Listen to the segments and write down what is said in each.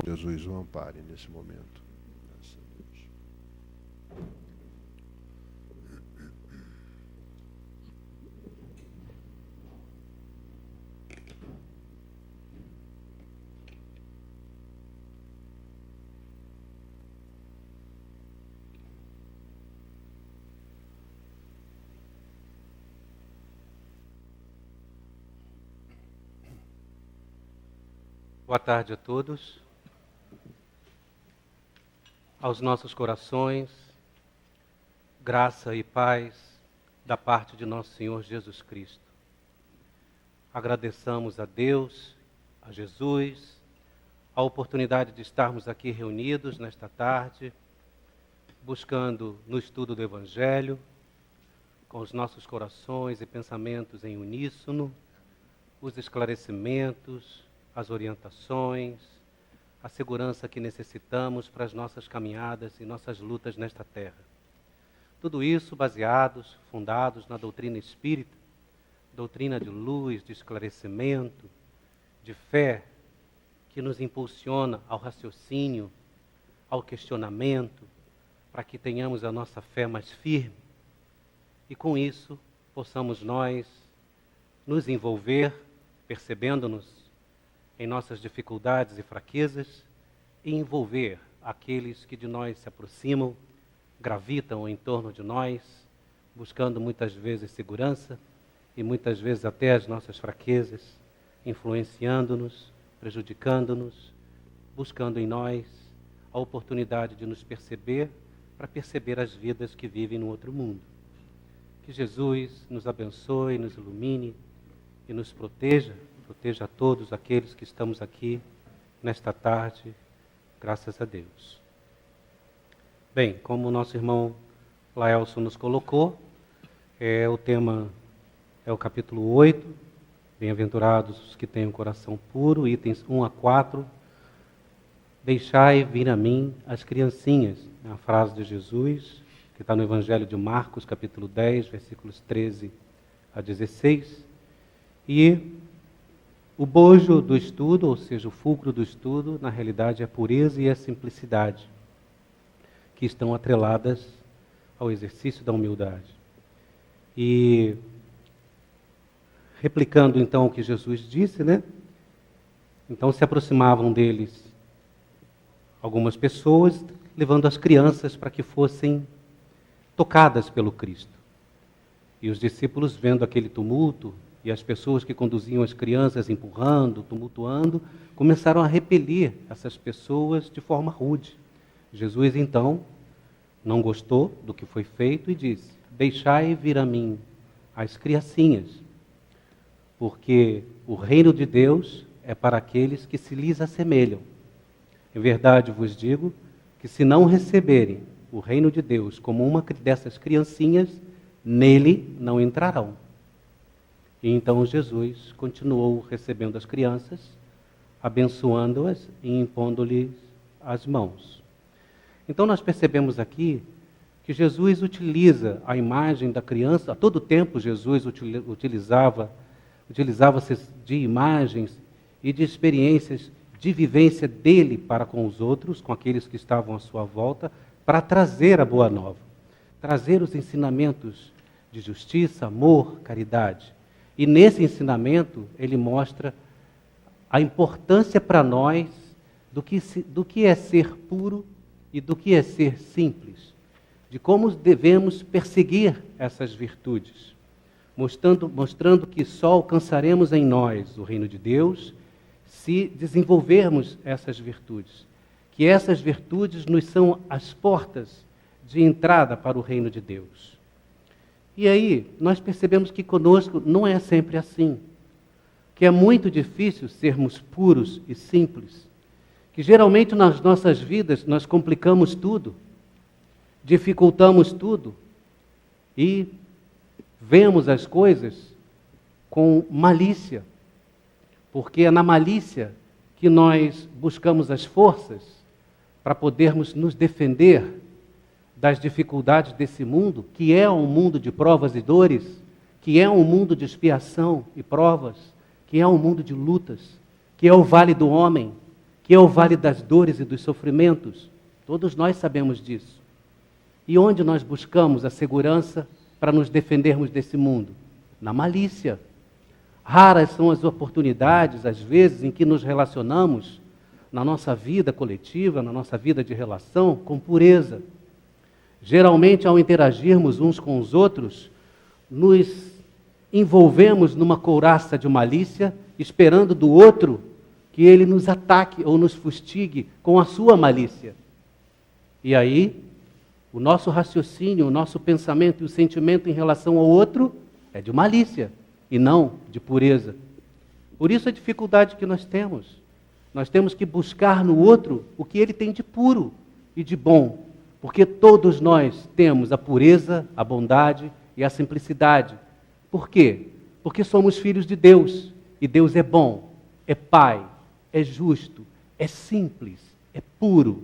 Jesus o ampare nesse momento. Graças a Deus. Boa tarde a todos. Aos nossos corações, graça e paz da parte de nosso Senhor Jesus Cristo. Agradeçamos a Deus, a Jesus, a oportunidade de estarmos aqui reunidos nesta tarde, buscando no estudo do Evangelho, com os nossos corações e pensamentos em uníssono, os esclarecimentos, as orientações, a segurança que necessitamos para as nossas caminhadas e nossas lutas nesta terra. Tudo isso baseados, fundados na doutrina espírita, doutrina de luz, de esclarecimento, de fé, que nos impulsiona ao raciocínio, ao questionamento, para que tenhamos a nossa fé mais firme e com isso possamos nós nos envolver, percebendo-nos em nossas dificuldades e fraquezas, e envolver aqueles que de nós se aproximam, gravitam em torno de nós, buscando muitas vezes segurança e muitas vezes até as nossas fraquezas, influenciando-nos, prejudicando-nos, buscando em nós a oportunidade de nos perceber para perceber as vidas que vivem no outro mundo. Que Jesus nos abençoe, nos ilumine e nos proteja a todos aqueles que estamos aqui nesta tarde, graças a Deus. Bem, como o nosso irmão Laelson nos colocou, o tema é o capítulo 8, Bem-aventurados os que têm o coração puro, itens 1 a 4. Deixai vir a mim as criancinhas, é a frase de Jesus, que está no Evangelho de Marcos, capítulo 10, versículos 13 a 16. E o bojo do estudo, ou seja, o fulcro do estudo, na realidade é a pureza e a simplicidade, que estão atreladas ao exercício da humildade. E, replicando então o que Jesus disse, né? Então se aproximavam deles algumas pessoas, levando as crianças para que fossem tocadas pelo Cristo. E os discípulos, vendo aquele tumulto, e as pessoas que conduziam as crianças empurrando, tumultuando, começaram a repelir essas pessoas de forma rude. Jesus, então, não gostou do que foi feito e disse: deixai vir a mim as criancinhas, porque o reino de Deus é para aqueles que se lhes assemelham. Em verdade vos digo que se não receberem o reino de Deus como uma dessas criancinhas, nele não entrarão. E então Jesus continuou recebendo as crianças, abençoando-as e impondo-lhes as mãos. Então nós percebemos aqui que Jesus utiliza a imagem da criança, a todo tempo Jesus utilizava-se de imagens e de experiências de vivência dele para com os outros, com aqueles que estavam à sua volta, para trazer a boa nova, trazer os ensinamentos de justiça, amor, caridade. E nesse ensinamento, ele mostra a importância para nós do que é ser puro e do que é ser simples, de como devemos perseguir essas virtudes, mostrando que só alcançaremos em nós o reino de Deus se desenvolvermos essas virtudes, que essas virtudes nos são as portas de entrada para o reino de Deus. E aí, nós percebemos que conosco não é sempre assim, que é muito difícil sermos puros e simples, que geralmente nas nossas vidas nós complicamos tudo, dificultamos tudo e vemos as coisas com malícia, porque é na malícia que nós buscamos as forças para podermos nos defender das dificuldades desse mundo, que é um mundo de provas e dores, que é um mundo de expiação e provas, que é um mundo de lutas, que é o vale do homem, que que é o vale das dores e dos sofrimentos. Todos nós sabemos disso. E onde nós buscamos a segurança para nos defendermos desse mundo? Na malícia. Raras são as oportunidades, às vezes, em que nos relacionamos na nossa vida coletiva, na nossa vida de relação, com pureza. Geralmente, ao interagirmos uns com os outros, nos envolvemos numa couraça de malícia, esperando do outro que ele nos ataque ou nos fustigue com a sua malícia. E aí, o nosso raciocínio, o nosso pensamento e o sentimento em relação ao outro é de malícia e não de pureza. Por isso a dificuldade que nós temos. Nós temos que buscar no outro o que ele tem de puro e de bom, porque todos nós temos a pureza, a bondade e a simplicidade. Por quê? Porque somos filhos de Deus, e Deus é bom, é Pai, é justo, é simples, é puro.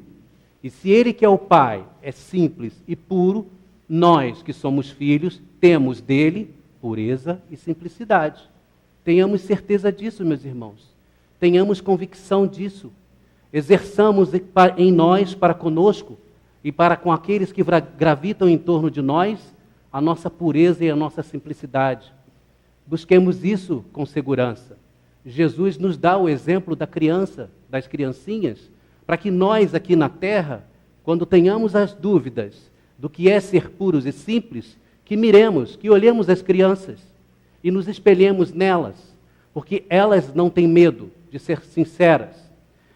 E se Ele que é o Pai é simples e puro, nós que somos filhos temos dele pureza e simplicidade. Tenhamos certeza disso, meus irmãos. Tenhamos convicção disso. Exerçamos em nós, para conosco e para com aqueles que gravitam em torno de nós, a nossa pureza e a nossa simplicidade. Busquemos isso com segurança. Jesus nos dá o exemplo da criança, das criancinhas, para que nós aqui na terra, quando tenhamos as dúvidas do que é ser puros e simples, que miremos, que olhemos as crianças e nos espelhemos nelas, porque elas não têm medo de ser sinceras,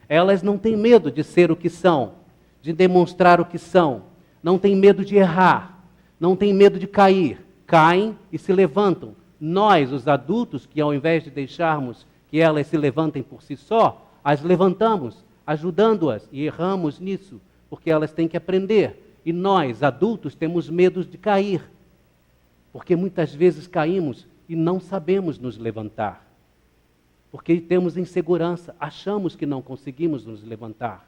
elas não têm medo de ser o que são, de demonstrar o que são, não têm medo de errar, não têm medo de cair, caem e se levantam. Nós, os adultos, que ao invés de deixarmos que elas se levantem por si só, as levantamos, ajudando-as, e erramos nisso, porque elas têm que aprender. E nós, adultos, temos medo de cair, porque muitas vezes caímos e não sabemos nos levantar, porque temos insegurança, achamos que não conseguimos nos levantar,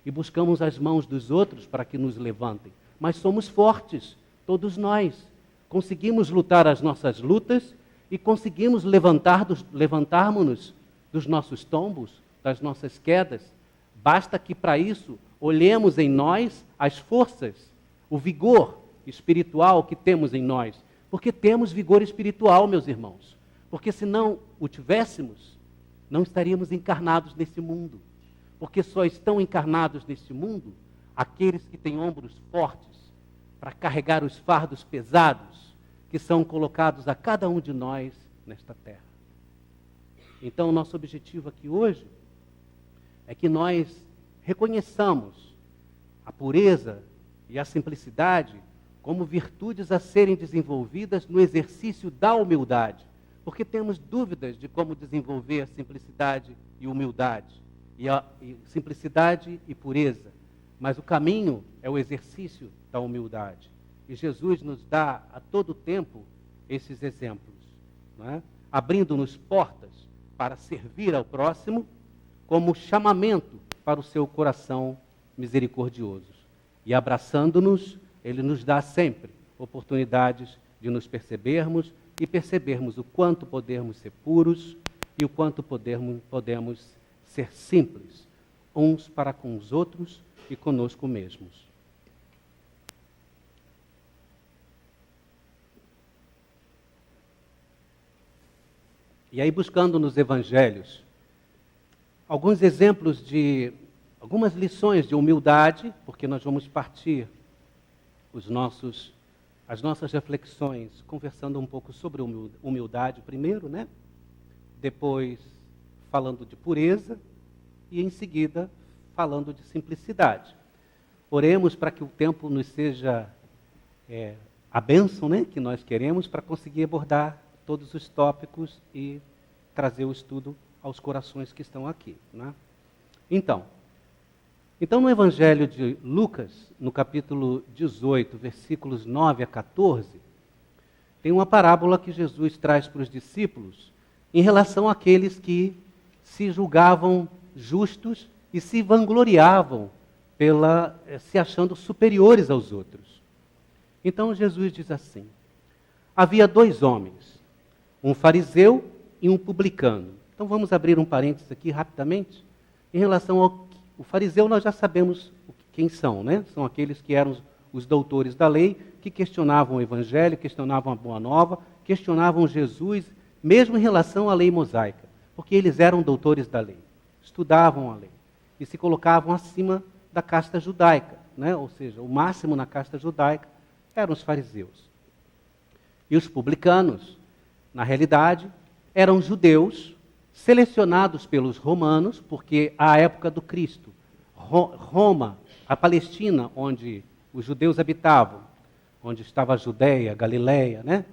e buscamos as mãos dos outros para que nos levantem. Mas somos fortes, todos nós. Conseguimos lutar as nossas lutas e conseguimos levantarmos-nos dos nossos tombos, das nossas quedas. Basta que para isso olhemos em nós as forças, o vigor espiritual que temos em nós. Porque temos vigor espiritual, meus irmãos. Porque se não o tivéssemos, não estaríamos encarnados nesse mundo. Porque só estão encarnados neste mundo aqueles que têm ombros fortes para carregar os fardos pesados que são colocados a cada um de nós nesta terra. Então, o nosso objetivo aqui hoje é que nós reconheçamos a pureza e a simplicidade como virtudes a serem desenvolvidas no exercício da humildade, porque temos dúvidas de como desenvolver a simplicidade e humildade, e simplicidade e pureza, mas o caminho é o exercício da humildade. E Jesus nos dá a todo tempo esses exemplos, não é? Abrindo-nos portas para servir ao próximo, como chamamento para o seu coração misericordioso. E abraçando-nos, Ele nos dá sempre oportunidades de nos percebermos e percebermos o quanto podemos ser puros e o quanto podemos ser simples, uns para com os outros e conosco mesmos. E aí, buscando nos evangelhos alguns exemplos de algumas lições de humildade, porque nós vamos partir as nossas reflexões conversando um pouco sobre humildade primeiro, né? Depois falando de pureza e em seguida falando de simplicidade. Oremos para que o tempo nos seja a bênção, né, que nós queremos para conseguir abordar todos os tópicos e trazer o estudo aos corações que estão aqui, né? Então, no Evangelho de Lucas, no capítulo 18, versículos 9 a 14, tem uma parábola que Jesus traz para os discípulos em relação àqueles que se julgavam justos e se vangloriavam se achando superiores aos outros. Então Jesus diz assim: havia 2 homens, um fariseu e um publicano. Então vamos abrir um parênteses aqui rapidamente. em relação ao o fariseu, nós já sabemos quem são, né? São aqueles que eram os doutores da lei, que questionavam o evangelho, questionavam a boa nova, questionavam Jesus, mesmo em relação à lei mosaica, porque eles eram doutores da lei, estudavam a lei e se colocavam acima da casta judaica, né? Ou seja, o máximo na casta judaica eram os fariseus. E os publicanos, na realidade, eram judeus selecionados pelos romanos, porque à época do Cristo, Roma, a Palestina, onde os judeus habitavam, onde estava a Judéia, Galiléia, né?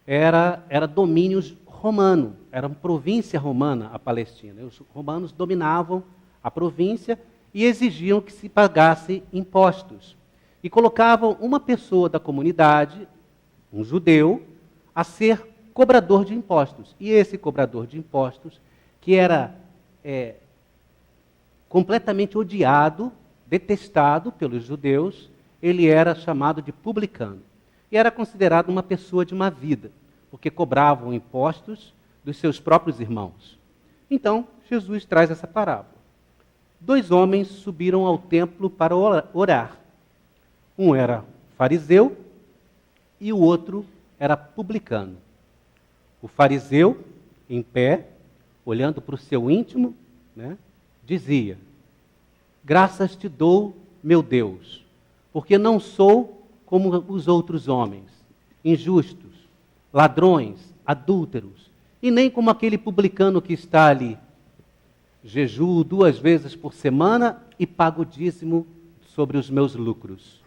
Era domínio romano, era uma província romana a Palestina. Os romanos dominavam a província e exigiam que se pagasse impostos. E colocavam uma pessoa da comunidade, um judeu, a ser cobrador de impostos. E esse cobrador de impostos, que era completamente odiado, detestado pelos judeus, ele era chamado de publicano. E era considerado uma pessoa de má vida, porque cobravam impostos dos seus próprios irmãos. Então, Jesus traz essa parábola. 2 homens subiram ao templo para orar. Um era fariseu e o outro era publicano. O fariseu, em pé, olhando para o seu íntimo, né, dizia: graças te dou, meu Deus, porque não sou como os outros homens, injustos, ladrões, adúlteros, e nem como aquele publicano que está ali. Jejuo 2 vezes por semana e pago dízimo sobre os meus lucros.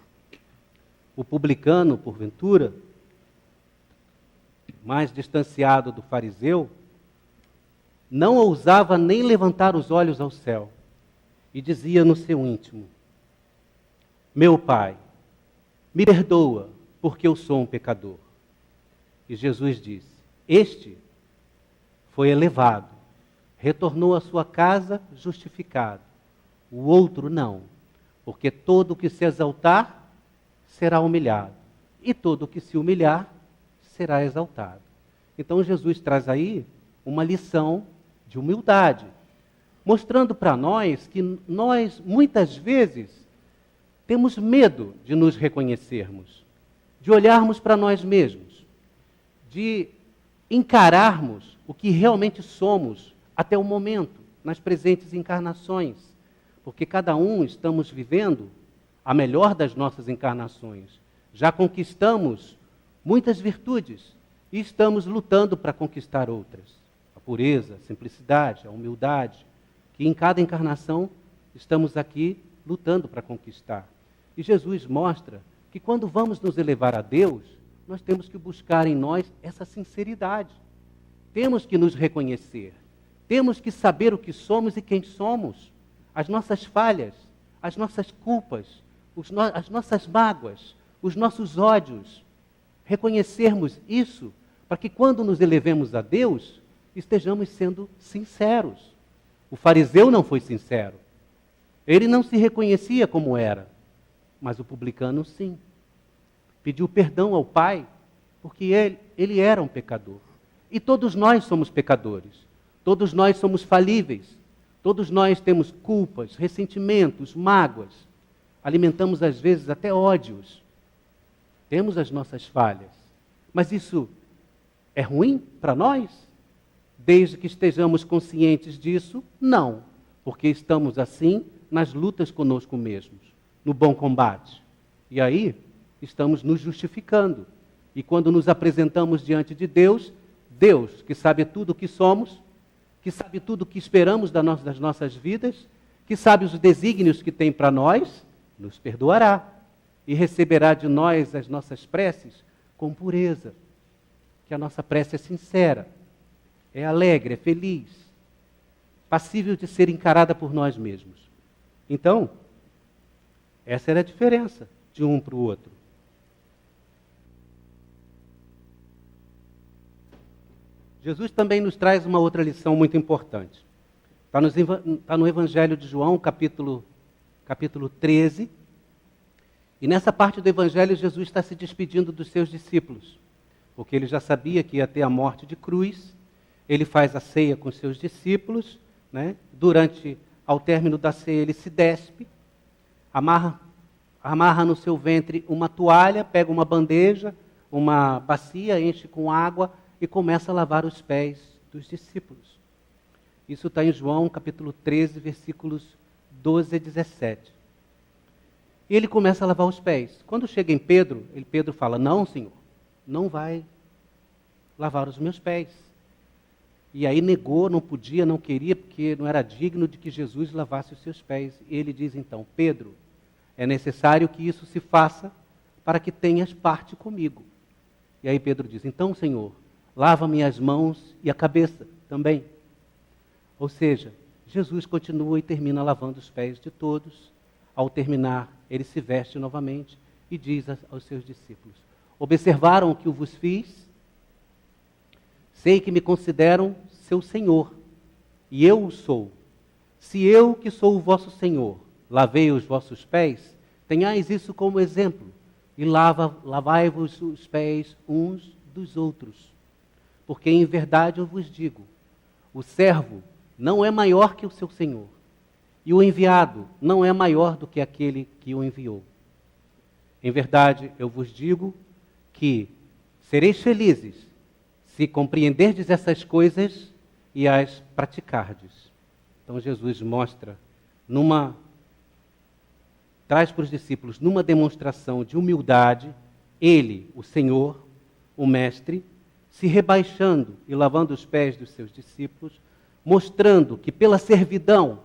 O publicano, porventura, mais distanciado do fariseu, não ousava nem levantar os olhos ao céu e dizia no seu íntimo: meu Pai, me perdoa, porque eu sou um pecador. E Jesus disse: este foi elevado, retornou à sua casa justificado. O outro não, porque todo o que se exaltar será humilhado, e todo o que se humilhar será exaltado. Então Jesus traz aí uma lição de humildade, mostrando para nós que nós, muitas vezes, temos medo de nos reconhecermos, de olharmos para nós mesmos, de encararmos o que realmente somos até o momento, nas presentes encarnações, porque cada um estamos vivendo a melhor das nossas encarnações. Já conquistamos muitas virtudes e estamos lutando para conquistar outras. A pureza, a simplicidade, a humildade, que em cada encarnação estamos aqui lutando para conquistar. E Jesus mostra que quando vamos nos elevar a Deus, nós temos que buscar em nós essa sinceridade. Temos que nos reconhecer. Temos que saber o que somos e quem somos. As nossas falhas, as nossas culpas, as nossas mágoas, os nossos ódios. Reconhecermos isso para que quando nos elevemos a Deus, estejamos sendo sinceros. O fariseu não foi sincero. Ele não se reconhecia como era, mas o publicano sim. Pediu perdão ao Pai, porque ele era um pecador. E todos nós somos pecadores. Todos nós somos falíveis. Todos nós temos culpas, ressentimentos, mágoas. Alimentamos às vezes até ódios. Temos as nossas falhas. Mas isso é ruim para nós? Desde que estejamos conscientes disso, não. Porque estamos assim nas lutas conosco mesmos, no bom combate. E aí, estamos nos justificando. E quando nos apresentamos diante de Deus, Deus, que sabe tudo o que somos, que sabe tudo o que esperamos das nossas vidas, que sabe os desígnios que tem para nós, nos perdoará e receberá de nós as nossas preces com pureza. Que a nossa prece é sincera, é alegre, é feliz, passível de ser encarada por nós mesmos. Então, essa era a diferença de um para o outro. Jesus também nos traz uma outra lição muito importante. Está no Evangelho de João, capítulo 13. E nessa parte do Evangelho, Jesus está se despedindo dos seus discípulos, porque ele já sabia que ia ter a morte de cruz. Ele faz a ceia com seus discípulos, né? Durante ao término da ceia, ele se despe, amarra no seu ventre uma toalha, pega uma bandeja, uma bacia, enche com água e começa a lavar os pés dos discípulos. Isso está em João capítulo 13, versículos 12 a 17. E ele começa a lavar os pés. Quando chega em Pedro, Pedro fala, não, Senhor, não vai lavar os meus pés. E aí negou, não podia, não queria, porque não era digno de que Jesus lavasse os seus pés. E ele diz então, Pedro, é necessário que isso se faça para que tenhas parte comigo. E aí Pedro diz, então, Senhor, lava-me as mãos e a cabeça também. Ou seja, Jesus continua e termina lavando os pés de todos. Ao terminar, ele se veste novamente e diz aos seus discípulos, observaram o que eu vos fiz? Sei que me consideram seu Senhor, e eu o sou. Se eu, que sou o vosso Senhor, lavei os vossos pés, tenhais isso como exemplo, e lavai-vos os pés uns dos outros. Porque em verdade eu vos digo, o servo não é maior que o seu Senhor, e o enviado não é maior do que aquele que o enviou. Em verdade eu vos digo que sereis felizes se compreenderdes essas coisas e as praticardes. Então Jesus mostra, traz para os discípulos, numa demonstração de humildade, ele, o Senhor, o Mestre, se rebaixando e lavando os pés dos seus discípulos, mostrando que pela servidão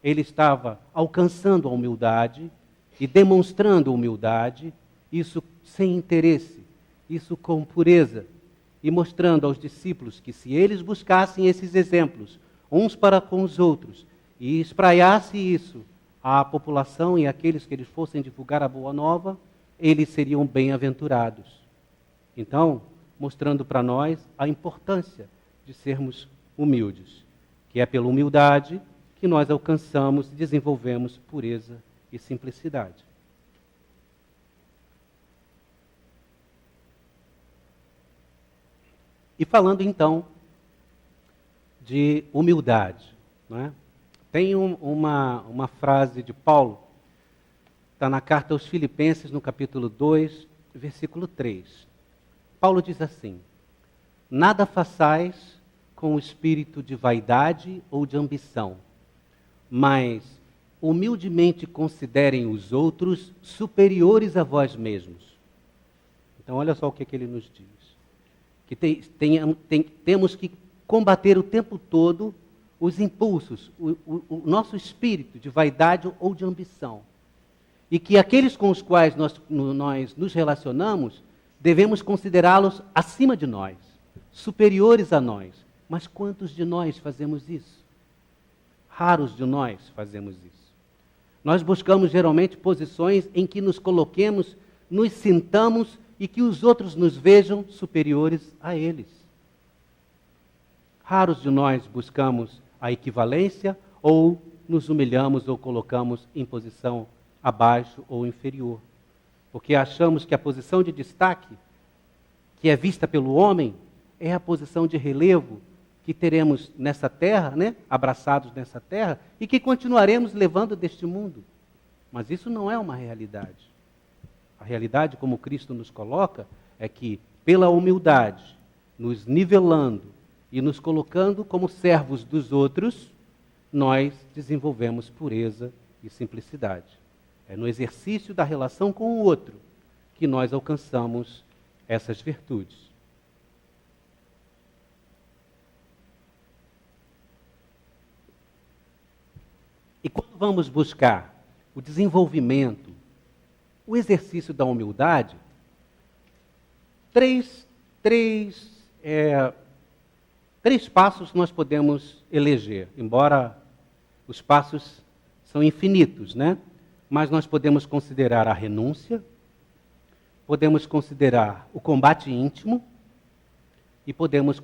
ele estava alcançando a humildade e demonstrando humildade, isso sem interesse, isso com pureza, e mostrando aos discípulos que se eles buscassem esses exemplos, uns para com os outros, e espraiasse isso à população e àqueles que eles fossem divulgar a boa nova, eles seriam bem-aventurados. Então, mostrando para nós a importância de sermos humildes, que é pela humildade que nós alcançamos e desenvolvemos pureza e simplicidade. E falando então de humildade, não é? Tem uma frase de Paulo, está na carta aos Filipenses, no capítulo 2, versículo 3. Paulo diz assim, nada façais com o espírito de vaidade ou de ambição, mas humildemente considerem os outros superiores a vós mesmos. Então olha só o que ele nos diz. Que temos que combater o tempo todo os impulsos, o nosso espírito de vaidade ou de ambição. E que aqueles com os quais nós nos relacionamos, devemos considerá-los acima de nós, superiores a nós. Mas quantos de nós fazemos isso? Raros de nós fazemos isso. Nós buscamos geralmente posições em que nos coloquemos, nos sintamos e que os outros nos vejam superiores a eles. Raros de nós buscamos a equivalência ou nos humilhamos ou colocamos em posição abaixo ou inferior. Porque achamos que a posição de destaque, que é vista pelo homem, é a posição de relevo que teremos nessa terra, né? Abraçados nessa terra, e que continuaremos levando deste mundo. Mas isso não é uma realidade. A realidade, como Cristo nos coloca, é que, pela humildade, nos nivelando e nos colocando como servos dos outros, nós desenvolvemos pureza e simplicidade. É no exercício da relação com o outro que nós alcançamos essas virtudes. E quando vamos buscar o desenvolvimento, o exercício da humildade, três passos nós podemos eleger, embora os passos são infinitos, né? Mas nós podemos considerar a renúncia, podemos considerar o combate íntimo e podemos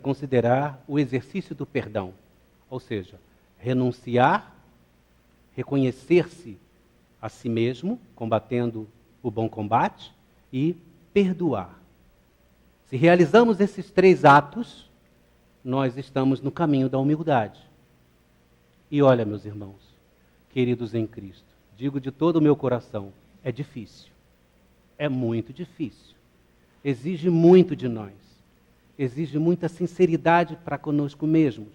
considerar o exercício do perdão. Ou seja, renunciar, reconhecer-se a si mesmo, combatendo o bom combate, e perdoar. Se realizamos esses três atos, nós estamos no caminho da humildade. E olha, meus irmãos, queridos em Cristo, digo de todo o meu coração, é difícil. É muito difícil. Exige muito de nós. Exige muita sinceridade para conosco mesmos.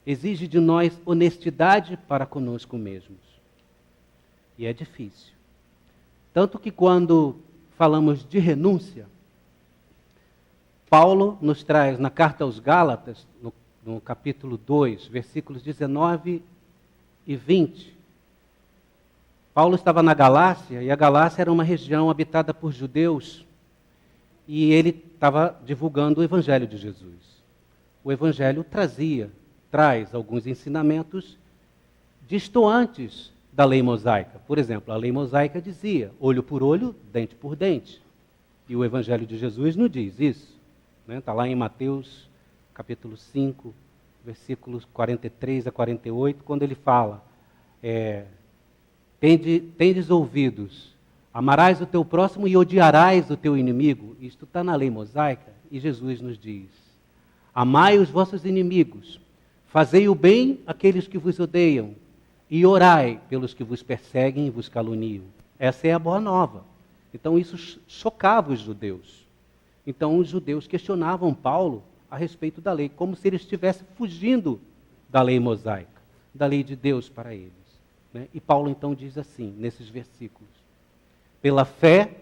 Exige de nós honestidade para conosco mesmos. E é difícil. Tanto que quando falamos de renúncia, Paulo nos traz na carta aos Gálatas, no capítulo 2, versículos 19 e 20. Paulo estava na Galácia, e a Galácia era uma região habitada por judeus, e ele estava divulgando o Evangelho de Jesus. O Evangelho traz alguns ensinamentos distantes da lei mosaica. Por exemplo, a lei mosaica dizia olho por olho, dente por dente. E o Evangelho de Jesus não diz isso. Está lá em Mateus capítulo 5, versículos 43 a 48, quando ele fala, tendes ouvidos, amarás o teu próximo e odiarás o teu inimigo. Isto está na lei mosaica, e Jesus nos diz, amai os vossos inimigos, fazei o bem àqueles que vos odeiam, e orai pelos que vos perseguem e vos caluniam. Essa é a boa nova. Então isso chocava os judeus. Então os judeus questionavam Paulo a respeito da lei, como se ele estivesse fugindo da lei mosaica, da lei de Deus para eles. E Paulo então diz assim, nesses versículos, pela fé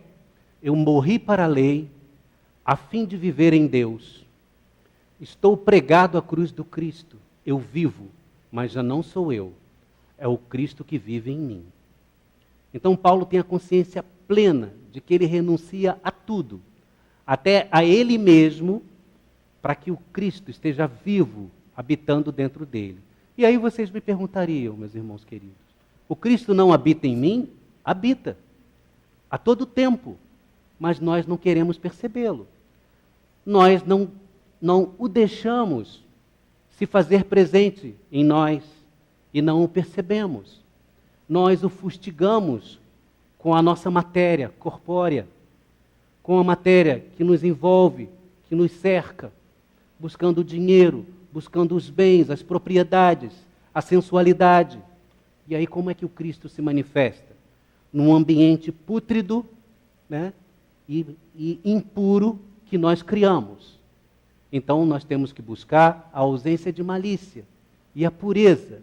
eu morri para a lei, a fim de viver em Deus. Estou pregado à cruz do Cristo, eu vivo, mas já não sou eu, é o Cristo que vive em mim. Então Paulo tem a consciência plena de que ele renuncia a tudo, até a ele mesmo, para que o Cristo esteja vivo, habitando dentro dele. E aí vocês me perguntariam, meus irmãos queridos, o Cristo não habita em mim? Habita, a todo tempo, mas nós não queremos percebê-lo. Nós não o deixamos se fazer presente em nós e não o percebemos. Nós o fustigamos com a nossa matéria corpórea, com a matéria que nos envolve, que nos cerca, buscando o dinheiro, buscando os bens, as propriedades, a sensualidade. E aí como é que o Cristo se manifesta? Num ambiente pútrido, e impuro que nós criamos. Então nós temos que buscar a ausência de malícia, e a pureza,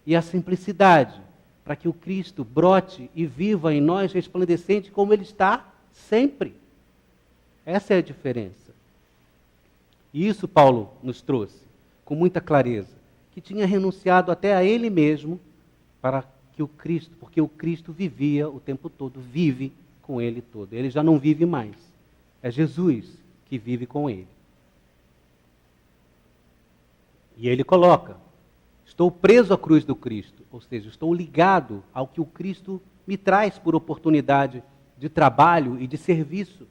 e a simplicidade, para que o Cristo brote e viva em nós resplandecente como Ele está sempre. Essa é a diferença. E isso Paulo nos trouxe com muita clareza, que tinha renunciado até a ele mesmo para que o Cristo, porque o Cristo vivia o tempo todo, vive com ele todo. Ele já não vive mais. É Jesus que vive com ele. E ele coloca, estou preso à cruz do Cristo, ou seja, estou ligado ao que o Cristo me traz por oportunidade de trabalho e de serviço.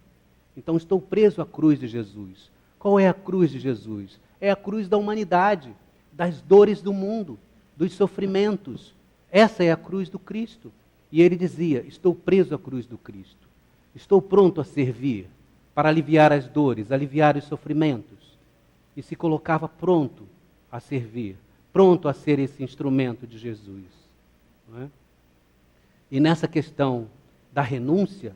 Então estou preso à cruz de Jesus. Qual é a cruz de Jesus? É a cruz da humanidade, das dores do mundo, dos sofrimentos. Essa é a cruz do Cristo. E ele dizia, estou preso à cruz do Cristo. Estou pronto a servir, para aliviar as dores, aliviar os sofrimentos. E se colocava pronto a servir, pronto a ser esse instrumento de Jesus. Não é? E nessa questão da renúncia,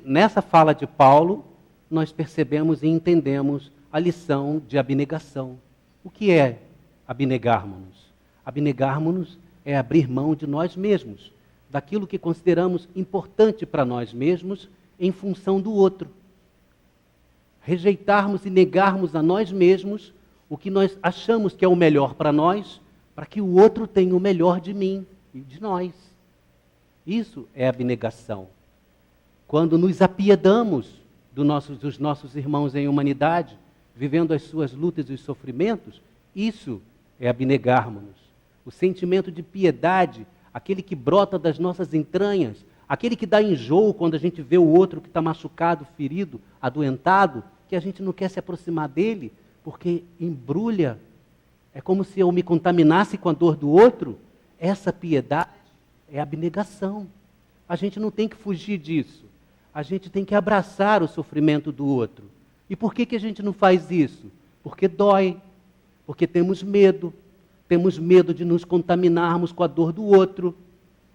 nessa fala de Paulo, nós percebemos e entendemos a lição de abnegação. O que é abnegarmos-nos? Abnegarmos-nos é abrir mão de nós mesmos, daquilo que consideramos importante para nós mesmos em função do outro. Rejeitarmos e negarmos a nós mesmos o que nós achamos que é o melhor para nós, para que o outro tenha o melhor de mim e de nós. Isso é abnegação. Quando nos apiedamos dos nossos irmãos em humanidade, vivendo as suas lutas e sofrimentos, isso é abnegarmos-nos. O sentimento de piedade, aquele que brota das nossas entranhas, aquele que dá enjoo quando a gente vê o outro que está machucado, ferido, adoentado, que a gente não quer se aproximar dele, porque embrulha. É como se eu me contaminasse com a dor do outro. Essa piedade é abnegação. A gente não tem que fugir disso. A gente tem que abraçar o sofrimento do outro. E por que a gente não faz isso? Porque dói. Porque temos medo de nos contaminarmos com a dor do outro.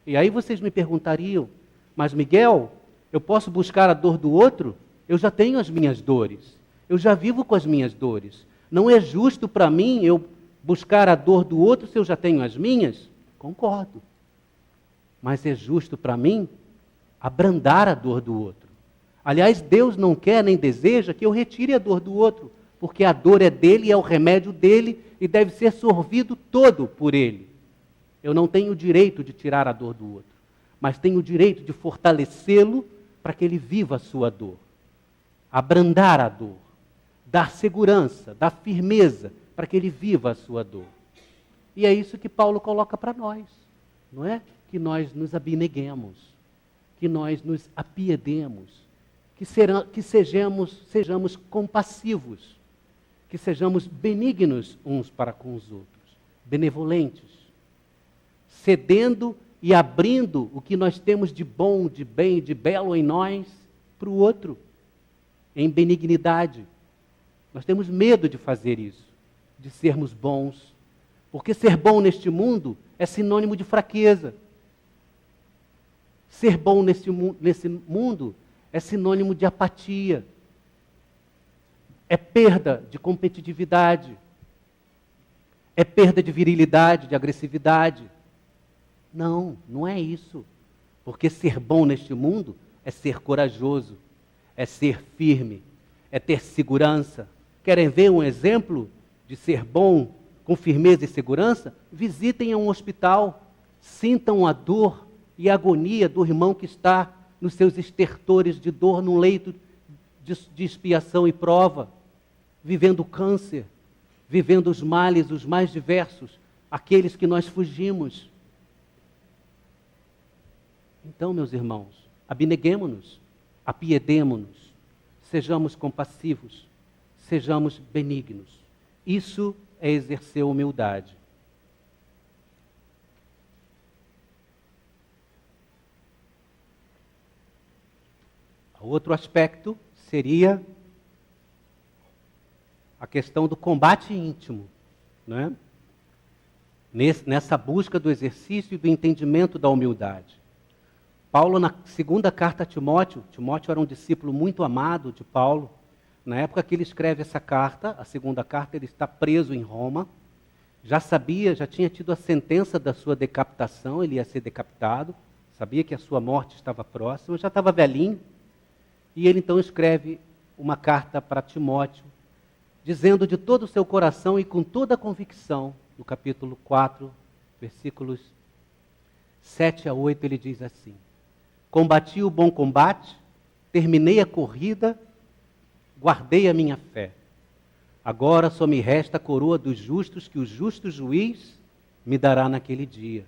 E aí vocês me perguntariam, mas Miguel, eu posso buscar a dor do outro? Eu já tenho as minhas dores, eu já vivo com as minhas dores. Não é justo para mim eu buscar a dor do outro se eu já tenho as minhas? Concordo. Mas é justo para mim abrandar a dor do outro. Aliás, Deus não quer nem deseja que eu retire a dor do outro, porque a dor é dele e é o remédio dele e deve ser sorvido todo por ele. Eu não tenho o direito de tirar a dor do outro, mas tenho o direito de fortalecê-lo para que ele viva a sua dor. Abrandar a dor, dar segurança, dar firmeza para que ele viva a sua dor. E é isso que Paulo coloca para nós, não é? Que nós nos abneguemos, que nós nos apiedemos, que sejamos compassivos, que sejamos benignos uns para com os outros, benevolentes, cedendo e abrindo o que nós temos de bom, de bem, de belo em nós para o outro, em benignidade. Nós temos medo de fazer isso, de sermos bons, porque ser bom neste mundo é sinônimo de fraqueza. Ser bom nesse mundo é sinônimo de apatia, é perda de competitividade, é perda de virilidade, de agressividade. Não, não é isso. Porque ser bom neste mundo é ser corajoso, é ser firme, é ter segurança. Querem ver um exemplo de ser bom com firmeza e segurança? Visitem um hospital, sintam a dor e a agonia do irmão que está nos seus estertores de dor num leito de expiação e prova, vivendo câncer, vivendo os males os mais diversos, aqueles que nós fugimos. Então, meus irmãos, abneguemo-nos, apiedemo-nos, sejamos compassivos, sejamos benignos. Isso é exercer humildade. Outro aspecto seria a questão do combate íntimo, né? Nessa busca do exercício e do entendimento da humildade. Paulo, na segunda carta a Timóteo era um discípulo muito amado de Paulo. Na época que ele escreve essa carta, a segunda carta, ele está preso em Roma. Já tinha tido a sentença da sua decapitação, ele ia ser decapitado. Sabia que a sua morte estava próxima, já estava velhinho. E ele então escreve uma carta para Timóteo, dizendo de todo o seu coração e com toda a convicção, no capítulo 4, versículos 7 a 8, ele diz assim: combati o bom combate, terminei a corrida, guardei a minha fé. Agora só me resta a coroa dos justos, que o justo juiz me dará naquele dia.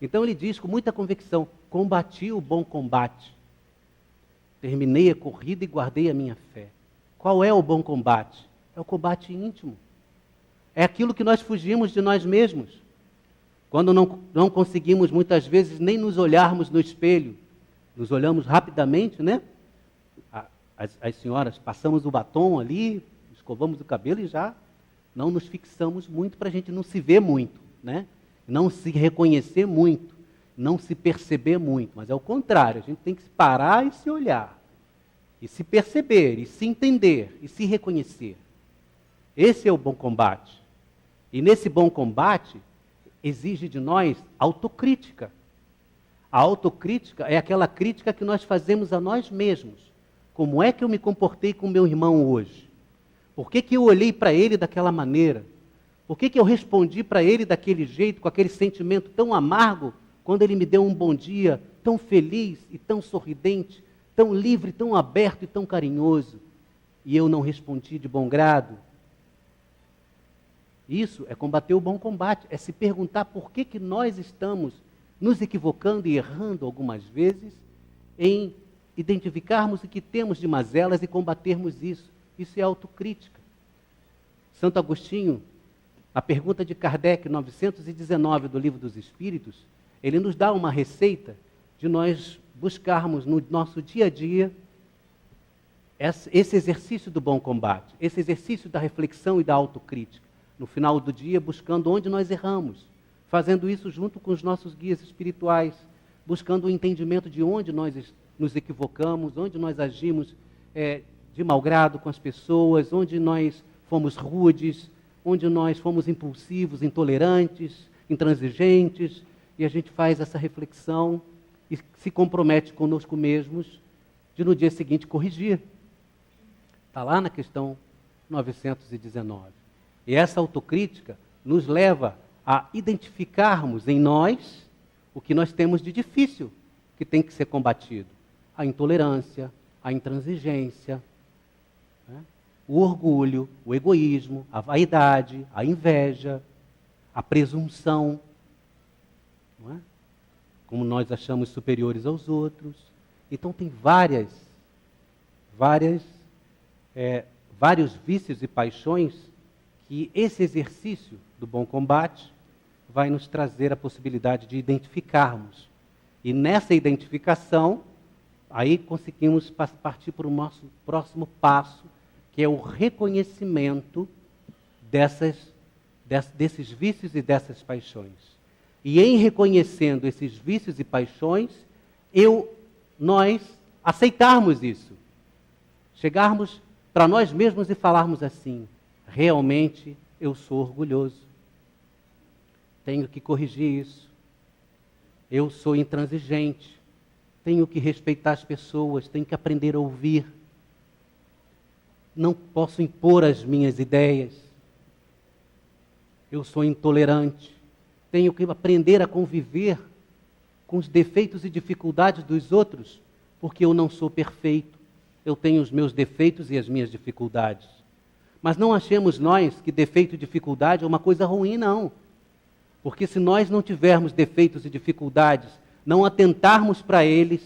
Então ele diz com muita convicção: combati o bom combate, terminei a corrida e guardei a minha fé. Qual é o bom combate? É o combate íntimo. É aquilo que nós fugimos de nós mesmos. Quando não conseguimos muitas vezes nem nos olharmos no espelho, nos olhamos rapidamente, né? As senhoras, passamos o batom ali, escovamos o cabelo e já não nos fixamos muito para a gente não se ver muito, né? Não se reconhecer muito, não se perceber muito. Mas é o contrário, a gente tem que parar e se olhar, e se perceber, e se entender, e se reconhecer. Esse é o bom combate. E nesse bom combate, exige de nós autocrítica. A autocrítica é aquela crítica que nós fazemos a nós mesmos. Como é que eu me comportei com meu irmão hoje? Por que eu olhei para ele daquela maneira? Por que eu respondi para ele daquele jeito, com aquele sentimento tão amargo, quando ele me deu um bom dia, tão feliz e tão sorridente, tão livre, tão aberto e tão carinhoso, e eu não respondi de bom grado? Isso é combater o bom combate, é se perguntar por que nós estamos nos equivocando e errando algumas vezes em identificarmos o que temos de mazelas e combatermos isso. Isso é autocrítica. Santo Agostinho, na pergunta de Kardec, 919 do Livro dos Espíritos, ele nos dá uma receita de nós buscarmos no nosso dia a dia esse exercício do bom combate, esse exercício da reflexão e da autocrítica. no final do dia, buscando onde nós erramos, fazendo isso junto com os nossos guias espirituais, buscando o entendimento de onde nós nos equivocamos, onde nós agimos de mau grado com as pessoas, onde nós fomos rudes, onde nós fomos impulsivos, intolerantes, intransigentes, e a gente faz essa reflexão e se compromete conosco mesmos de no dia seguinte corrigir. Está lá na questão 919. E essa autocrítica nos leva a identificarmos em nós o que nós temos de difícil, que tem que ser combatido. A intolerância, a intransigência, né? O orgulho, o egoísmo, a vaidade, a inveja, a presunção, não é? Como nós achamos superiores aos outros. Então tem vários vícios e paixões que esse exercício do bom combate vai nos trazer a possibilidade de identificarmos. E nessa identificação, aí conseguimos partir para o nosso próximo passo, que é o reconhecimento desses vícios e dessas paixões. E em reconhecendo esses vícios e paixões, nós aceitarmos isso. Chegarmos para nós mesmos e falarmos assim: realmente eu sou orgulhoso. Tenho que corrigir isso. Eu sou intransigente. Tenho que respeitar as pessoas, tenho que aprender a ouvir. Não posso impor as minhas ideias. Eu sou intolerante. Tenho que aprender a conviver com os defeitos e dificuldades dos outros, porque eu não sou perfeito. Eu tenho os meus defeitos e as minhas dificuldades. Mas não achemos nós que defeito e dificuldade é uma coisa ruim, não. Porque se nós não tivermos defeitos e dificuldades, não atentarmos para eles,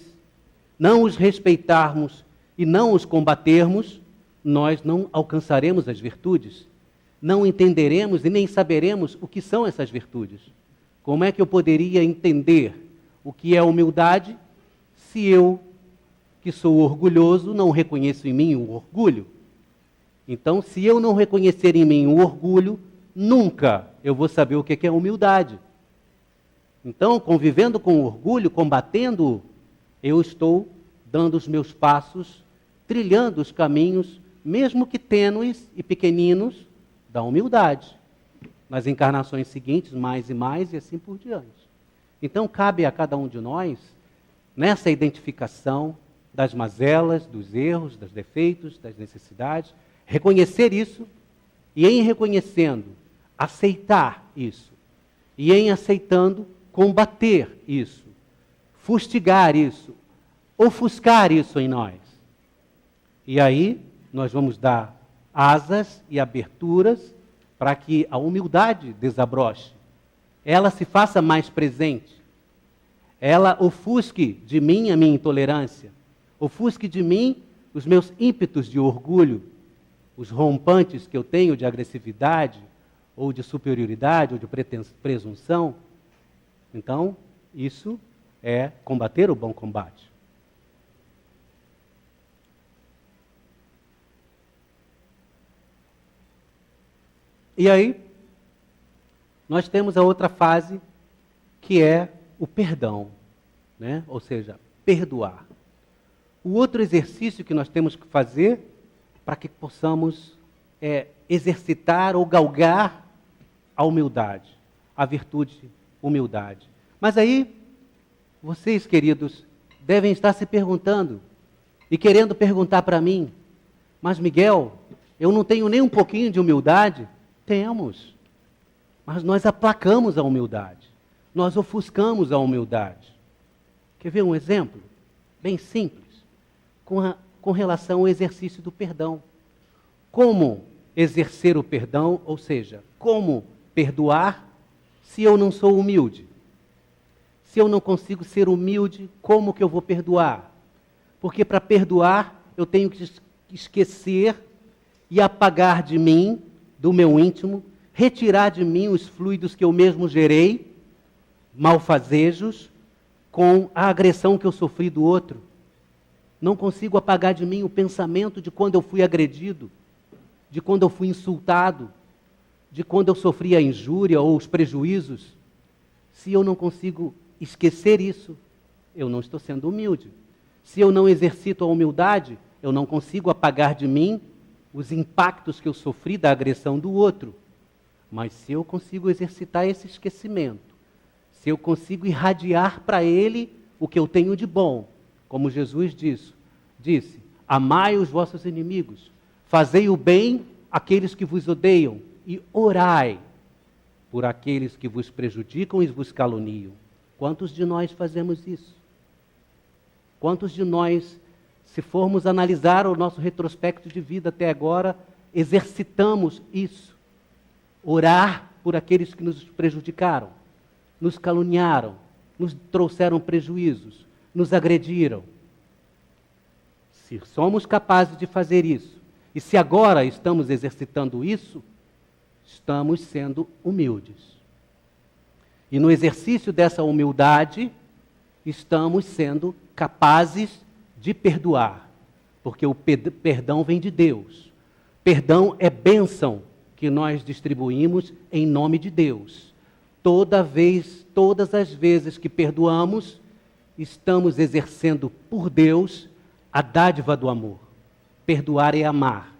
não os respeitarmos e não os combatermos, nós não alcançaremos as virtudes. Não entenderemos e nem saberemos o que são essas virtudes. Como é que eu poderia entender o que é humildade se eu, que sou orgulhoso, não reconheço em mim o orgulho? Então, se eu não reconhecer em mim o orgulho, nunca eu vou saber o que é humildade. Então, convivendo com o orgulho, combatendo-o, eu estou dando os meus passos, trilhando os caminhos, mesmo que tênues e pequeninos, da humildade. Nas encarnações seguintes, mais e assim por diante. Então, cabe a cada um de nós, nessa identificação das mazelas, dos erros, dos defeitos, das necessidades, reconhecer isso e, em reconhecendo, aceitar isso. E, em aceitando, combater isso, fustigar isso, ofuscar isso em nós. E aí, nós vamos dar asas e aberturas para que a humildade desabroche. Ela se faça mais presente. Ela ofusque de mim a minha intolerância. Ofusque de mim os meus ímpetos de orgulho, os rompantes que eu tenho de agressividade, ou de superioridade, ou de presunção. Então, isso é combater o bom combate. E aí, nós temos a outra fase, que é o perdão, né? Ou seja, perdoar. O outro exercício que nós temos que fazer para que possamos exercitar ou galgar a humildade, a virtude humildade. Mas aí, vocês, queridos, devem estar se perguntando e querendo perguntar para mim: mas Miguel, eu não tenho nem um pouquinho de humildade? Temos, mas nós aplacamos a humildade, nós ofuscamos a humildade. Quer ver um exemplo? Bem simples, com relação ao exercício do perdão. Como exercer o perdão, ou seja, como perdoar se eu não sou humilde? Se eu não consigo ser humilde, como que eu vou perdoar? Porque para perdoar, eu tenho que esquecer e apagar de mim, do meu íntimo, retirar de mim os fluidos que eu mesmo gerei, malfazejos, com a agressão que eu sofri do outro. Não consigo apagar de mim o pensamento de quando eu fui agredido, de quando eu fui insultado, de quando eu sofri a injúria ou os prejuízos, se eu não consigo esquecer isso, eu não estou sendo humilde. Se eu não exercito a humildade, eu não consigo apagar de mim os impactos que eu sofri da agressão do outro. Mas se eu consigo exercitar esse esquecimento, se eu consigo irradiar para ele o que eu tenho de bom, como Jesus disse, amai os vossos inimigos, fazei o bem àqueles que vos odeiam e orai por aqueles que vos prejudicam e vos caluniam. Quantos de nós fazemos isso? Quantos de nós, se formos analisar o nosso retrospecto de vida até agora, exercitamos isso? Orar por aqueles que nos prejudicaram, nos caluniaram, nos trouxeram prejuízos, nos agrediram. Se somos capazes de fazer isso, e se agora estamos exercitando isso, estamos sendo humildes. E no exercício dessa humildade, estamos sendo capazes de perdoar, porque o perdão vem de Deus. Perdão é bênção que nós distribuímos em nome de Deus. Todas as vezes que perdoamos, estamos exercendo por Deus a dádiva do amor. Perdoar é amar.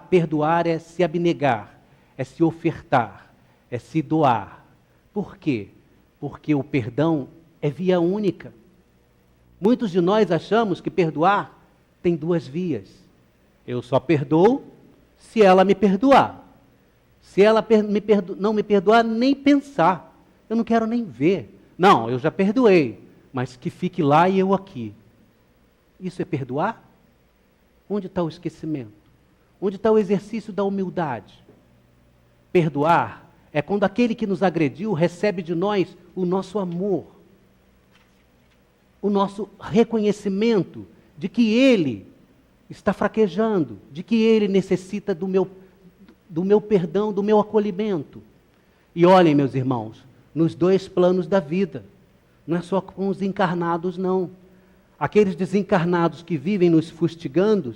Perdoar é se abnegar, é se ofertar, é se doar. Por quê? Porque o perdão é via única. Muitos de nós achamos que perdoar tem duas vias. Eu só perdoo se ela me perdoar. Se ela não me perdoar, nem pensar. Eu não quero nem ver. Não, eu já perdoei, mas que fique lá e eu aqui. Isso é perdoar? Onde está o esquecimento? Onde está o exercício da humildade? Perdoar é quando aquele que nos agrediu recebe de nós o nosso amor, o nosso reconhecimento de que ele está fraquejando, de que ele necessita do meu perdão, do meu acolhimento. E olhem, meus irmãos, nos dois planos da vida, não é só com os encarnados, não. Aqueles desencarnados que vivem nos fustigando,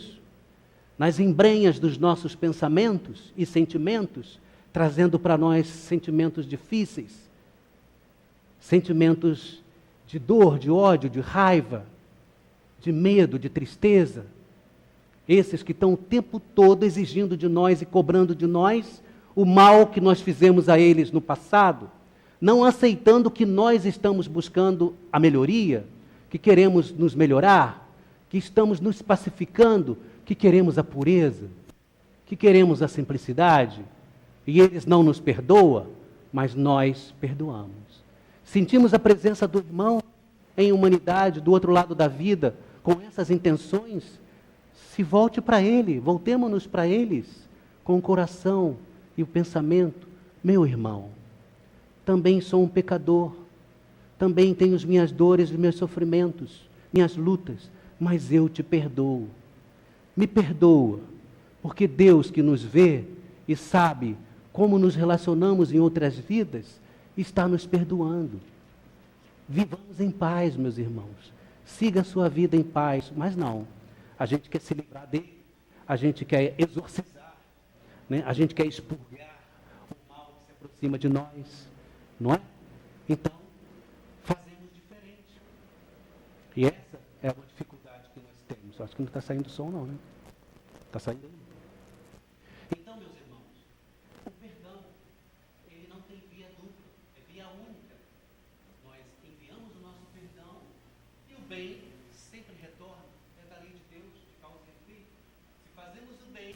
nas embrenhas dos nossos pensamentos e sentimentos, trazendo para nós sentimentos difíceis, sentimentos de dor, de ódio, de raiva, de medo, de tristeza. Esses que estão o tempo todo exigindo de nós e cobrando de nós o mal que nós fizemos a eles no passado, não aceitando que nós estamos buscando a melhoria, que queremos nos melhorar, que estamos nos pacificando, que queremos a pureza, que queremos a simplicidade, e eles não nos perdoam, mas nós perdoamos. Sentimos a presença do irmão em humanidade, do outro lado da vida, com essas intenções, se volte para ele, voltemos-nos para eles, com o coração e o pensamento, meu irmão, também sou um pecador, também tenho as minhas dores, os meus sofrimentos, minhas lutas, mas eu te perdoo. Me perdoa, porque Deus que nos vê e sabe como nos relacionamos em outras vidas, está nos perdoando. Vivamos em paz, meus irmãos. Siga a sua vida em paz, mas não. A gente quer se livrar dele, a gente quer exorcizar, né? A gente quer expurgar o mal que se aproxima de nós, não é? Então, fazemos diferente. E essa é uma dificuldade que nós temos. Acho que não está saindo som não, né? Está saindo aí. Então, meus irmãos, o perdão, ele não tem via dupla, é via única. Nós enviamos o nosso perdão e o bem sempre retorna. É da lei de Deus, de causa e efeito. Se fazemos o bem,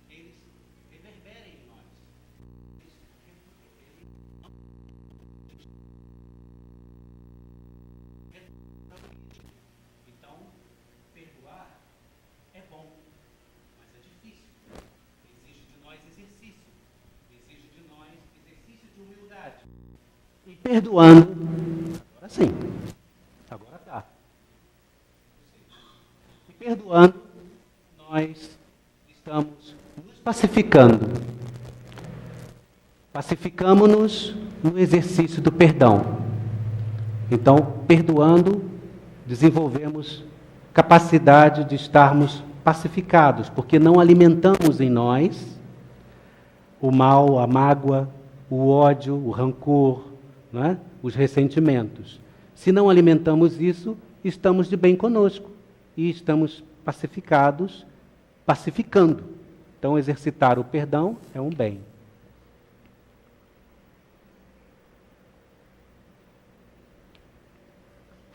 eles reverberem em nós. Então, perdoar é bom, mas é difícil. Exige de nós exercício. Exige de nós exercício de humildade. E perdoando, agora sim, agora tá. E perdoando, nós estamos nos pacificando. Pacificamos-nos no exercício do perdão. Então, perdoando, desenvolvemos capacidade de estarmos pacificados, porque não alimentamos em nós o mal, a mágoa, o ódio, o rancor, não é? Os ressentimentos. Se não alimentamos isso, estamos de bem conosco e estamos pacificados, pacificando. Então, exercitar o perdão é um bem.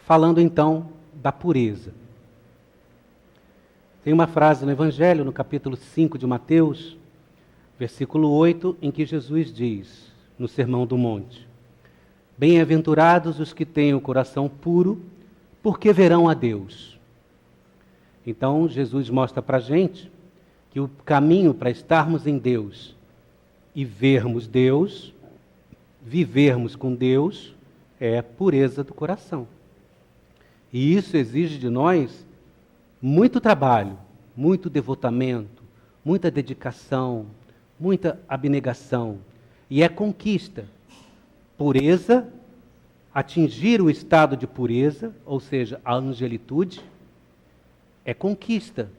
Falando então da pureza. Tem uma frase no Evangelho, no capítulo 5 de Mateus, versículo 8, em que Jesus diz, no Sermão do Monte: Bem-aventurados os que têm o coração puro, porque verão a Deus. Então, Jesus mostra para a gente que o caminho para estarmos em Deus e vermos Deus, vivermos com Deus, é a pureza do coração. E isso exige de nós muito trabalho, muito devotamento, muita dedicação, muita abnegação. E é conquista. Pureza, atingir o estado de pureza, ou seja, a angelitude, é conquista.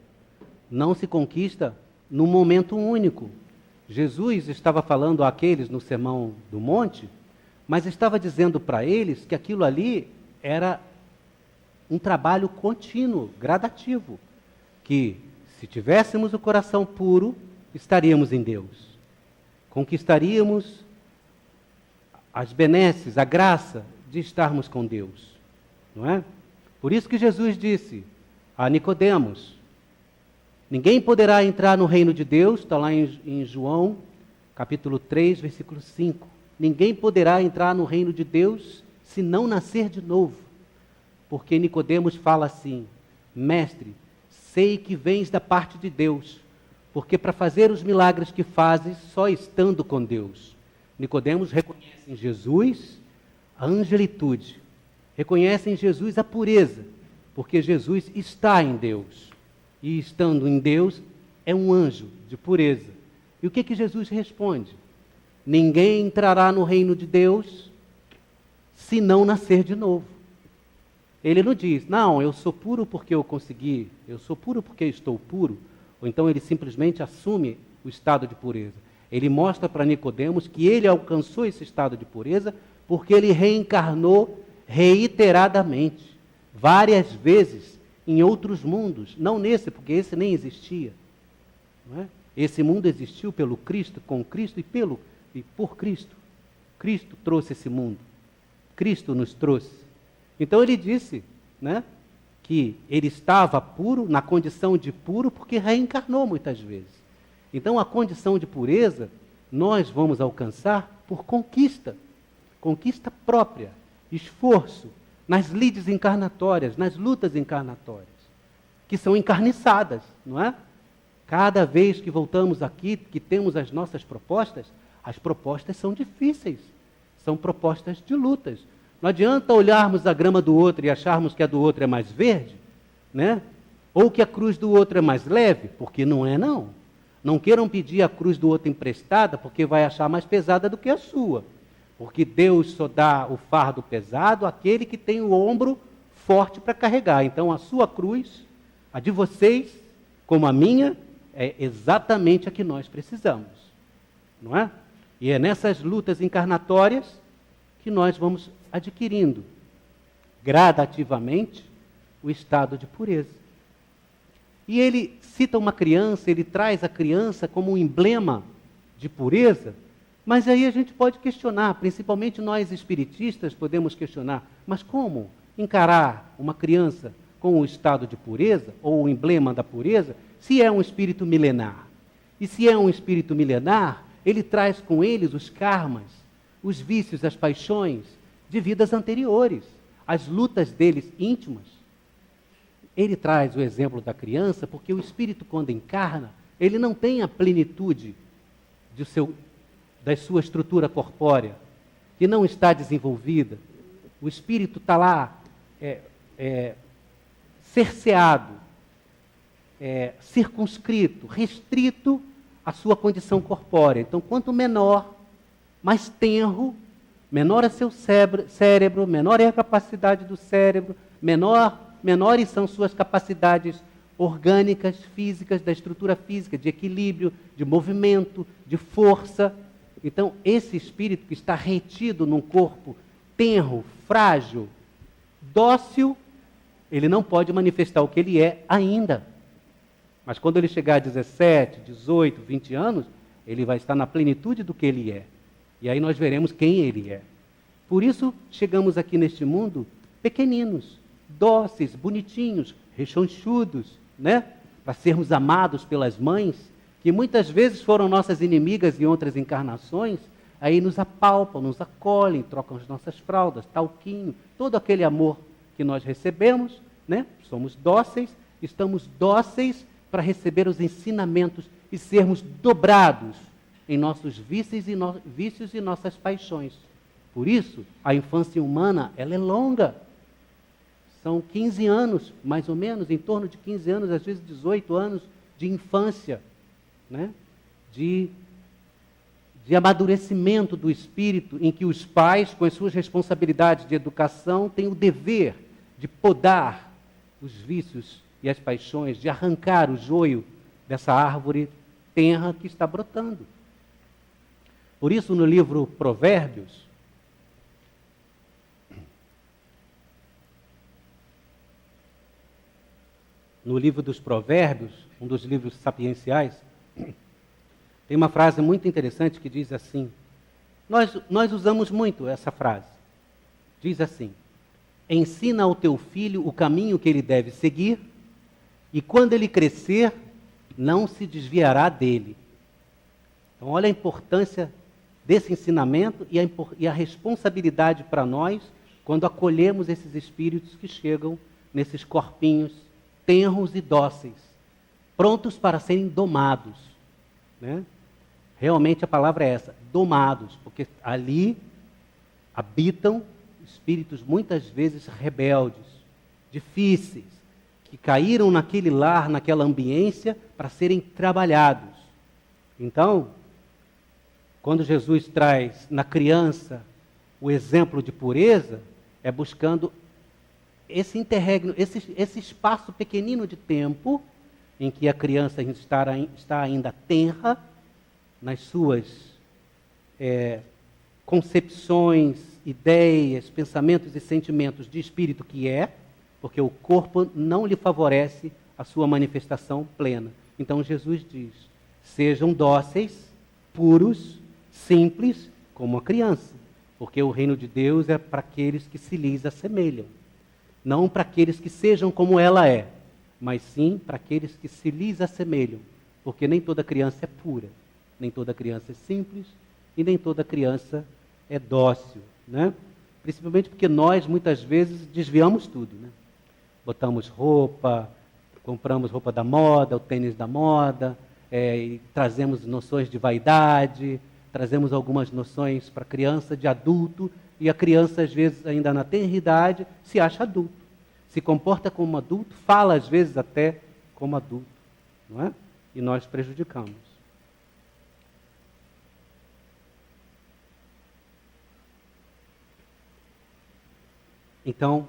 Não se conquista num momento único. Jesus estava falando àqueles no Sermão do Monte, mas estava dizendo para eles que aquilo ali era um trabalho contínuo, gradativo, que se tivéssemos o coração puro, estaríamos em Deus. Conquistaríamos as benesses, a graça de estarmos com Deus, não é? Por isso que Jesus disse a Nicodemos: ninguém poderá entrar no reino de Deus, está lá em João, capítulo 3, versículo 5. Ninguém poderá entrar no reino de Deus se não nascer de novo. Porque Nicodemos fala assim: Mestre, sei que vens da parte de Deus, porque para fazer os milagres que fazes, só estando com Deus. Nicodemos reconhece em Jesus a angelitude, reconhece em Jesus a pureza, porque Jesus está em Deus. E estando em Deus, é um anjo de pureza. E o que Jesus responde? Ninguém entrará no reino de Deus se não nascer de novo. Ele não diz, não, eu sou puro porque eu consegui, eu sou puro porque estou puro. Ou então ele simplesmente assume o estado de pureza. Ele mostra para Nicodemos que ele alcançou esse estado de pureza porque ele reencarnou reiteradamente, várias vezes, em outros mundos. Não nesse, porque esse nem existia. Não é? Esse mundo existiu pelo Cristo, com Cristo e por Cristo. Cristo trouxe esse mundo. Cristo nos trouxe. Então ele disse, né, que ele estava puro, na condição de puro, porque reencarnou muitas vezes. Então a condição de pureza nós vamos alcançar por conquista. Conquista própria, esforço, nas lides encarnatórias, nas lutas encarnatórias, que são encarniçadas, não é? Cada vez que voltamos aqui, que temos as nossas propostas, as propostas são difíceis, são propostas de lutas. Não adianta olharmos a grama do outro e acharmos que a do outro é mais verde, né? Ou que a cruz do outro é mais leve, porque não é não. Não queiram pedir a cruz do outro emprestada, porque vai achar mais pesada do que a sua. Porque Deus só dá o fardo pesado àquele que tem o ombro forte para carregar. Então a sua cruz, a de vocês, como a minha, é exatamente a que nós precisamos. Não é? E é nessas lutas encarnatórias que nós vamos adquirindo gradativamente o estado de pureza. E ele cita uma criança, ele traz a criança como um emblema de pureza, mas aí a gente pode questionar, principalmente nós espiritistas podemos questionar, mas como encarar uma criança com o estado de pureza, ou o emblema da pureza, se é um espírito milenar? E se é um espírito milenar, ele traz com eles os karmas, os vícios, as paixões de vidas anteriores. as lutas deles íntimas. Ele traz o exemplo da criança, porque o espírito, quando encarna, ele não tem a plenitude da sua estrutura corpórea, que não está desenvolvida. O espírito está lá cerceado, circunscrito, restrito à sua condição corpórea. Então, quanto menor, mais tenro, menor é seu cérebro, menor é a capacidade do cérebro, menores são suas capacidades orgânicas, físicas, da estrutura física, de equilíbrio, de movimento, de força. Então, esse espírito que está retido num corpo tenro, frágil, dócil, ele não pode manifestar o que ele é ainda. Mas quando ele chegar a 17, 18, 20 anos, ele vai estar na plenitude do que ele é. E aí nós veremos quem ele é. Por isso, chegamos aqui neste mundo pequeninos, dóceis, bonitinhos, rechonchudos, né? Para sermos amados pelas mães, que muitas vezes foram nossas inimigas em outras encarnações, aí nos apalpam, nos acolhem, trocam as nossas fraldas, talquinho, todo aquele amor que nós recebemos, né? Somos dóceis, estamos dóceis para receber os ensinamentos e sermos dobrados em nossos vícios e nossas paixões. Por isso, a infância humana, ela é longa. São 15 anos, mais ou menos, em torno de 15 anos, às vezes 18 anos de infância, né? De amadurecimento do espírito, em que os pais, com as suas responsabilidades de educação, têm o dever de podar os vícios e as paixões, de arrancar o joio dessa árvore tenra que está brotando. Por isso, no livro Provérbios, no livro dos Provérbios, um dos livros sapienciais, tem uma frase muito interessante que diz assim, nós usamos muito essa frase, diz assim, ensina ao teu filho o caminho que ele deve seguir, e quando ele crescer, não se desviará dele. Então, olha a importância desse ensinamento e a responsabilidade para nós quando acolhemos esses espíritos que chegam nesses corpinhos tenros e dóceis, prontos para serem domados, né? Realmente a palavra é essa, domados, porque ali habitam espíritos muitas vezes rebeldes, difíceis, que caíram naquele lar, naquela ambiência, para serem trabalhados. Então, quando Jesus traz na criança o exemplo de pureza, é buscando esse interregno, esse espaço pequenino de tempo em que a criança está ainda tenra nas suas concepções, ideias, pensamentos e sentimentos de espírito que é, porque o corpo não lhe favorece a sua manifestação plena. Então Jesus diz, sejam dóceis, puros, simples, como a criança, porque o reino de Deus é para aqueles que se lhes assemelham. Não para aqueles que sejam como ela é, mas sim para aqueles que se lhes assemelham, porque nem toda criança é pura, nem toda criança é simples e nem toda criança é dócil, né? Principalmente porque nós, muitas vezes, desviamos tudo, né? Botamos roupa, compramos roupa da moda, o tênis da moda, e trazemos noções de vaidade, trazemos algumas noções para a criança de adulto, e a criança, às vezes, ainda na tenridade, se acha adulto. Se comporta como adulto, fala, às vezes, até como adulto, não é? E nós prejudicamos. Então,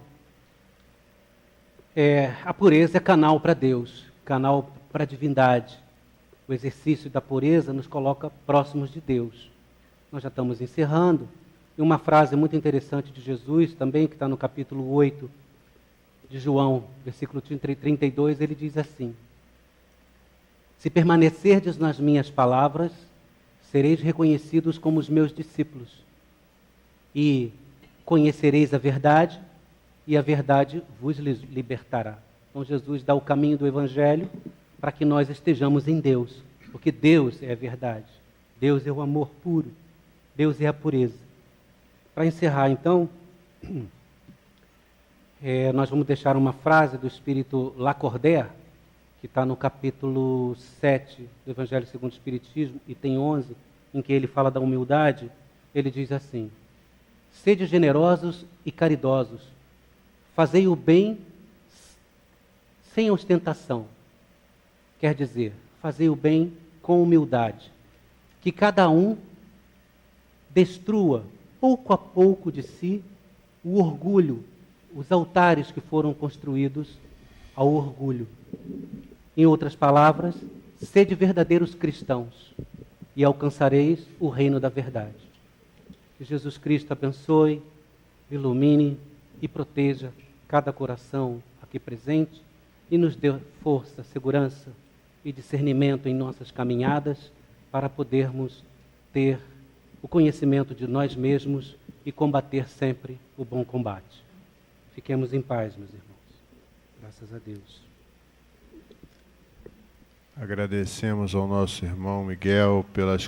a pureza é canal para Deus, canal para a divindade. O exercício da pureza nos coloca próximos de Deus. Nós já estamos encerrando. E uma frase muito interessante de Jesus, também, que está no capítulo 8 de João, versículo 32, ele diz assim, se permanecerdes nas minhas palavras, sereis reconhecidos como os meus discípulos. E conhecereis a verdade, e a verdade vos libertará. Então Jesus dá o caminho do Evangelho para que nós estejamos em Deus, porque Deus é a verdade, Deus é o amor puro, Deus é a pureza. Para encerrar, então, Nós vamos deixar uma frase do Espírito Lacordaire, que está no capítulo 7 do Evangelho segundo o Espiritismo, e tem 11, em que ele fala da humildade. Ele diz assim: sede generosos e caridosos, fazei o bem sem ostentação. Quer dizer, fazei o bem com humildade. Que cada um destrua, pouco a pouco de si, o orgulho, os altares que foram construídos ao orgulho. Em outras palavras, sede verdadeiros cristãos e alcançareis o reino da verdade. Que Jesus Cristo abençoe, ilumine e proteja cada coração aqui presente e nos dê força, segurança e discernimento em nossas caminhadas para podermos ter o conhecimento de nós mesmos e combater sempre o bom combate. Fiquemos em paz, meus irmãos. Graças a Deus. Agradecemos ao nosso irmão Miguel pelas